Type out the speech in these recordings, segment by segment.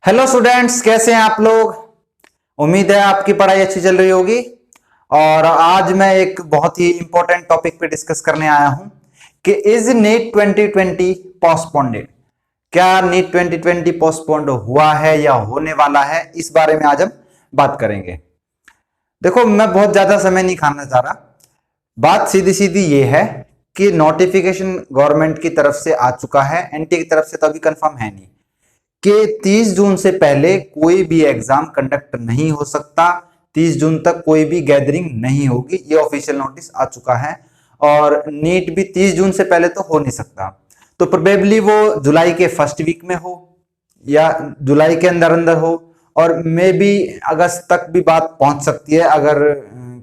Hello students, कैसे हैं आप लोग। उम्मीद है आपकी पढ़ाई अच्छी चल रही होगी। और आज मैं एक बहुत ही इंपॉर्टेंट टॉपिक पे डिस्कस करने आया हूं कि इज नीट 2020 पोस्टपोन्ड। क्या नीट 2020 पोस्टपोन्ड हुआ है या होने वाला है, इस बारे में आज हम बात करेंगे। देखो, मैं बहुत ज्यादा समय नहीं खाना चाह रहा। बात सीधी सीधी ये है कि नोटिफिकेशन गवर्नमेंट की तरफ से आ चुका है, एनटीए की तरफ से तो अभी कंफर्म है नहीं कि 30 जून से पहले कोई भी एग्जाम कंडक्ट नहीं हो सकता। 30 जून तक कोई भी गैदरिंग नहीं होगी, ये ऑफिशियल नोटिस आ चुका है। और नीट भी 30 जून से पहले तो हो नहीं सकता, तो प्रोबेबली वो जुलाई के फर्स्ट वीक में हो या जुलाई के अंदर अंदर हो, और मे बी अगस्त तक भी बात पहुंच सकती है अगर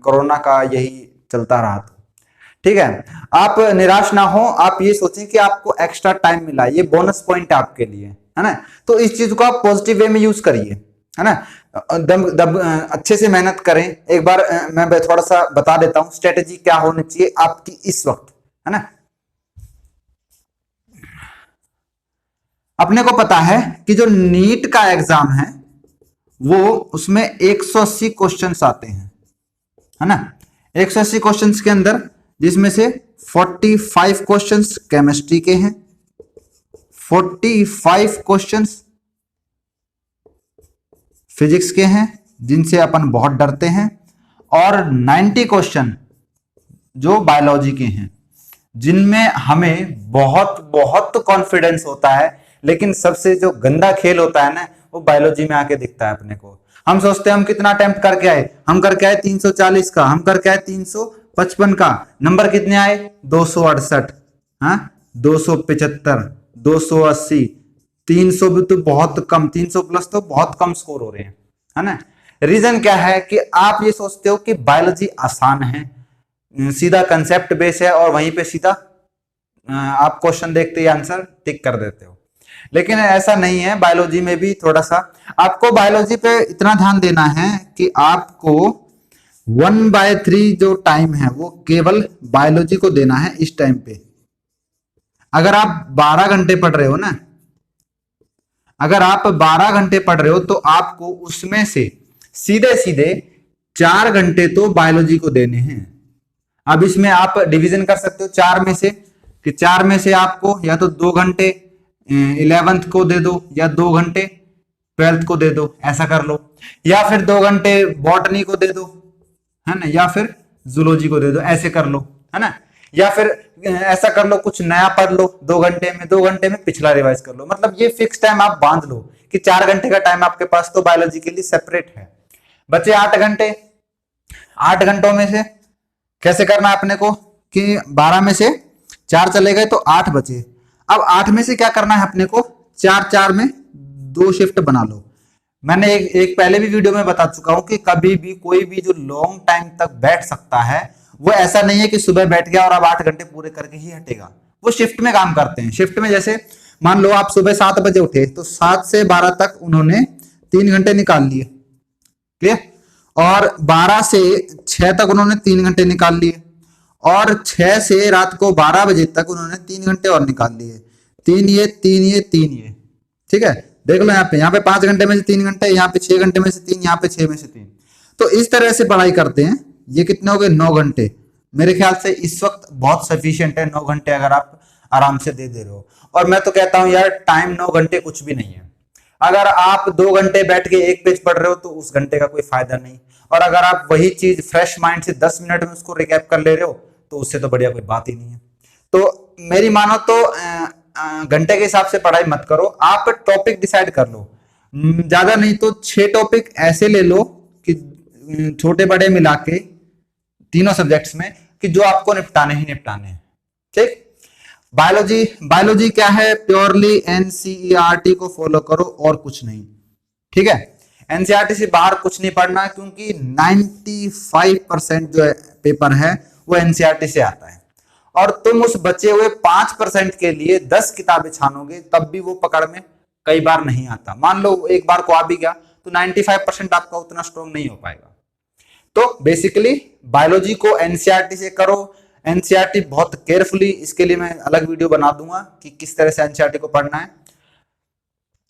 कोरोना का यही चलता रहा तो। ठीक है, आप निराश ना हो। आप ये सोचें कि आपको एक्स्ट्रा टाइम मिला, ये बोनस पॉइंट है आपके लिए, है ना। तो इस चीज को आप पॉजिटिव वे में यूज करिए, है ना। अच्छे से मेहनत करें। एक बार मैं थोड़ा सा बता देता हूं स्ट्रेटेजी क्या होनी चाहिए आपकी इस वक्त, है ना। अपने को पता है कि जो नीट का एग्जाम है वो उसमें 180 क्वेश्चंस आते हैं, है ना। 180 क्वेश्चंस के अंदर जिसमें से 45 क्वेश्चंस केमिस्ट्री के हैं, 45 क्वेश्चंस फिजिक्स के हैं जिनसे अपन बहुत डरते हैं, और 90 क्वेश्चन जो बायोलॉजी के हैं जिनमें हमें बहुत बहुत कॉन्फिडेंस होता है। लेकिन सबसे जो गंदा खेल होता है ना, वो बायोलॉजी में आके दिखता है अपने को। हम सोचते हैं हम कितना अटेम्प्ट करके आए, हम करके आए 340 का, हम करके आए 355 का, नंबर कितने आए 268, हाँ 275, 280, 300 भी तो बहुत कम, 300 प्लस तो बहुत कम स्कोर हो रहे हैं, है ना। रीजन क्या है कि आप ये सोचते हो कि बायोलॉजी आसान है, सीधा कंसेप्ट बेस है और वहीं पे सीधा आप क्वेश्चन देखते ही आंसर टिक कर देते हो। लेकिन ऐसा नहीं है, बायोलॉजी में भी थोड़ा सा आपको बायोलॉजी पे इतना ध्यान देना है कि आपको 1/3 जो टाइम है वो केवल बायोलॉजी को देना है इस टाइम पे। अगर आप 12 घंटे पढ़ रहे हो ना, अगर आप 12 घंटे पढ़ रहे हो तो आपको उसमें से सीधे सीधे 4 घंटे तो बायोलॉजी को देने हैं। अब इसमें आप डिवीजन कर सकते हो 4 में से, कि 4 में से आपको या तो 2 घंटे 11th को दे दो, या 2 घंटे 12th को दे दो, ऐसा कर लो। या फिर 2 घंटे बॉटनी को दे दो, है ना, या फिर जूलॉजी को दे दो, ऐसे कर लो, है ना। या फिर ऐसा कर लो, कुछ नया पढ़ लो 2 घंटे में, 2 घंटे में पिछला रिवाइज कर लो। मतलब ये फिक्स टाइम आप बांध लो कि 4 घंटे का टाइम आपके पास तो बायोलॉजी के लिए सेपरेट है। बचे 8 घंटे, 8 घंटों में से कैसे करना है अपने को कि 12 में से 4 चले गए तो 8 बचे। अब 8 में से क्या करना है अपने को, 4 में 2 शिफ्ट बना लो। मैंने एक पहले भी वीडियो में बता चुका हूं कि कभी भी कोई भी जो लॉन्ग टाइम तक बैठ सकता है वो ऐसा नहीं है कि सुबह बैठ गया और अब 8 घंटे पूरे करके ही हटेगा। वो शिफ्ट में काम करते हैं। शिफ्ट में जैसे मान लो आप सुबह 7 बजे उठे तो 7 से 12 तक उन्होंने 3 घंटे निकाल लिए, क्लियर। और 12 से 6 तक उन्होंने 3 घंटे निकाल लिए, और 6 से रात को 12 बजे तक उन्होंने 3 घंटे और निकाल लिए। 3 ये 3 ये 3 ये, ठीक है। देख लो यहाँ पे 5 घंटे में से 3 घंटे, यहाँ पे 6 घंटे में से 3, यहाँ पे 6 में से 3। तो इस तरह से पढ़ाई करते हैं। ये कितने हो गए, 9 घंटे। मेरे ख्याल से इस वक्त बहुत सफिशियंट है 9 घंटे अगर आप आराम से दे रहे हो। और मैं तो कहता हूं यार, टाइम 9 घंटे कुछ भी नहीं है। अगर आप 2 घंटे बैठ के एक पेज पढ़ रहे हो तो उस घंटे का कोई फायदा नहीं, और अगर आप वही चीज फ्रेश माइंड से 10 मिनट में उसको रिकैप कर ले रहे हो तो उससे तो बढ़िया कोई बात ही नहीं है। तो मेरी मानो तो घंटे के हिसाब से पढ़ाई मत करो, आप टॉपिक डिसाइड कर लो। ज्यादा नहीं तो 6 टॉपिक ऐसे ले लो कि छोटे बड़े मिला के तीनों सब्जेक्ट्स में, कि जो आपको निपटाने ही निपटाने हैं, ठीक। बायोलॉजी क्या है, प्योरली एनसीईआरटी को फॉलो करो और कुछ नहीं, ठीक है। एनसीईआरटी से बाहर कुछ नहीं पढ़ना, क्योंकि 95% जो है पेपर है वो एनसीईआरटी से आता है। और तुम उस बचे हुए 5% के लिए 10 किताबें छानोगे तब भी वो पकड़ में कई बार नहीं आता। मान लो एक बार को आ भी गया तो 95% आपका उतना स्ट्रॉन्ग नहीं हो पाएगा। तो बेसिकली बायोलॉजी को एनसीईआरटी से करो। एनसीईआरटी बहुत केयरफुली, इसके लिए मैं अलग वीडियो बना दूंगा कि किस तरह से एनसीईआरटी को पढ़ना है।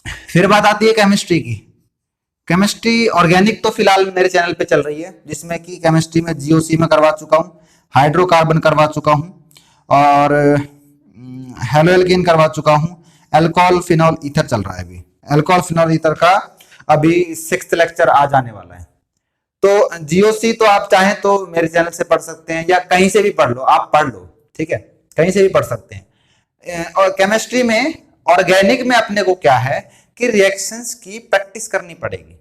फिर बात आती है केमिस्ट्री की। केमिस्ट्री ऑर्गेनिक तो फिलहाल मेरे चैनल पे चल रही है, जिसमें कि केमिस्ट्री में जीओसी में करवा चुका हूँ, हाइड्रोकार्बन करवा चुका हूँ, और हेलोएल्केन करवा चुका हूँ। एल्कोहल फिनॉल ईथर चल रहा है अभी। एल्कोहल फिनॉल ईथर का अभी 6th लेक्चर आ जाने वाला है। तो जीओसी तो आप चाहें तो मेरे चैनल से पढ़ सकते हैं, या कहीं से भी पढ़ लो, आप पढ़ लो, ठीक है, कहीं से भी पढ़ सकते हैं। और केमिस्ट्री में ऑर्गेनिक में अपने को क्या है कि रिएक्शंस की प्रैक्टिस करनी पड़ेगी।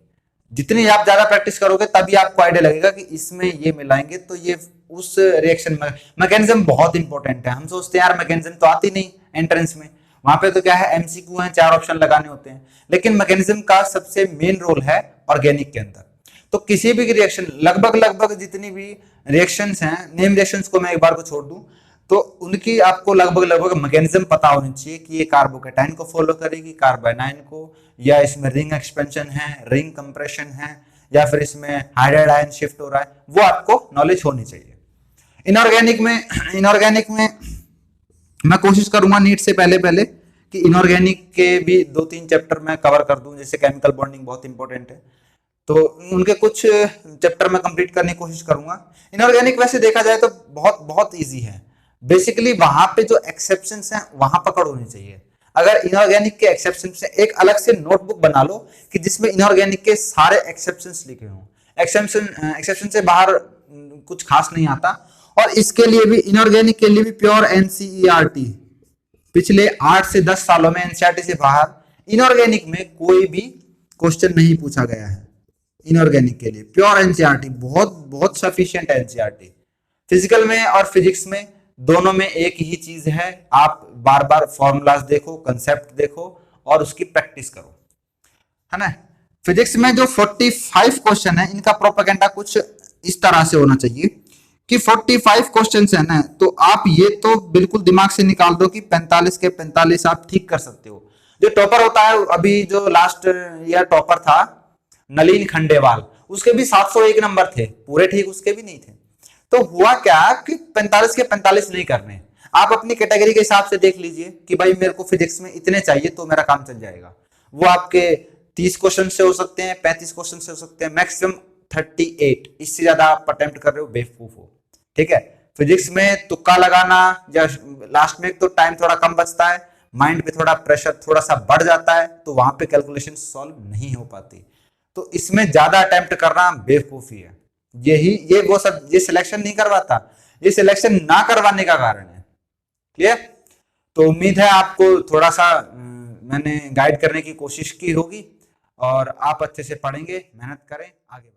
जितनी आप ज्यादा प्रैक्टिस करोगे तभी आपको आइडिया लगेगा कि इसमें ये मिलाएंगे तो ये उस रिएक्शन में। मैकेनिज्म बहुत इंपॉर्टेंट है। हम सोचते हैं यार मैकेनिज्म तो आती नहीं एंट्रेंस में, वहां पे तो क्या है एमसीक्यू है, 4 ऑप्शन लगाने होते हैं, लेकिन मैकेनिज्म का सबसे मेन रोल है ऑर्गेनिक के अंदर। तो किसी भी रिएक्शन, लगभग जितनी भी रिएक्शंस हैं, नेम रिएक्शंस को मैं एक बार को छोड़ दूं, तो उनकी आपको लगभग मैकेनिज्म पता होनी चाहिए कि ये कार्बोकेटाइन को फॉलो करेगी, कार्बोनाइन को, या इसमें रिंग एक्सपेंशन है, रिंग कंप्रेशन है, या फिर इसमें हाइड्राइड आयन शिफ्ट हो रहा है, वो आपको नॉलेज होनी चाहिए। इनऑर्गेनिक में मैं कोशिश करूंगा नीट से पहले कि इनऑर्गेनिक के भी 2-3 चैप्टर मैं कवर कर दूं। जैसे केमिकल बॉन्डिंग बहुत इंपॉर्टेंट है, तो उनके कुछ चैप्टर में कंप्लीट करने की कोशिश करूंगा। इनऑर्गेनिक वैसे देखा जाए तो बहुत बहुत इजी है। बेसिकली वहां पे जो एक्सेप्शंस हैं वहां पकड़ होनी चाहिए। अगर इनऑर्गेनिक के एक्सेप्शन से एक अलग से नोटबुक बना लो कि जिसमें इनऑर्गेनिक के सारे एक्सेप्शंस लिखे हों। एक्सेप्शन से बाहर कुछ खास नहीं आता। और इसके लिए भी, इनऑर्गेनिक के लिए भी प्योर एनसीईआरटी, पिछले 8 से 10 सालों में एनसीईआरटी से बाहर इनऑर्गेनिक में कोई भी क्वेश्चन नहीं पूछा गया है। इनऑर्गेनिक के लिए प्योर एनसीईआरटी बहुत बहुत सफिशिएंट है। एनसीईआरटी फिजिकल में और फिजिक्स में दोनों में एक ही चीज है, आप बार बार फॉर्मूलाज देखो, कंसेप्ट देखो और उसकी प्रैक्टिस करो, है ना। फिजिक्स में जो 45 क्वेश्चन है, इनका प्रोपेगेंडा कुछ इस तरह से होना चाहिए कि 45 क्वेश्चन है ना, तो आप ये तो बिल्कुल दिमाग से निकाल दो कि 45 के 45 आप ठीक कर सकते हो। जो टॉपर होता है, अभी जो लास्ट ईयर टॉपर था नलिन खंडेवाल, उसके भी 701 नंबर थे, पूरे ठीक उसके भी नहीं थे। तो हुआ क्या कि 45 के 45 नहीं करने, आप अपनी कैटेगरी के हिसाब से देख लीजिए कि भाई मेरे को फिजिक्स में इतने चाहिए तो मेरा काम चल जाएगा। वो आपके 30 क्वेश्चन से हो सकते हैं, 35 क्वेश्चन से हो सकते हैं, मैक्सिमम 38। इससे ज्यादा आप अटेम्प्ट कर रहे हो बेवकूफ हो, ठीक है। फिजिक्स में तुक्का लगाना, या लास्ट में तो टाइम थोड़ा कम बचता है, माइंड पे थोड़ा प्रेशर थोड़ा सा बढ़ जाता है, तो वहां पे कैलकुलेशन सॉल्व नहीं हो पाती। तो इसमें ज्यादा अटेम्प्ट करना बेवकूफी है। ये वो सब, ये सिलेक्शन नहीं करवाता, ये सिलेक्शन ना करवाने का कारण है। क्लियर? तो उम्मीद है आपको थोड़ा सा मैंने गाइड करने की कोशिश की होगी, और आप अच्छे से पढ़ेंगे, मेहनत करें, आगे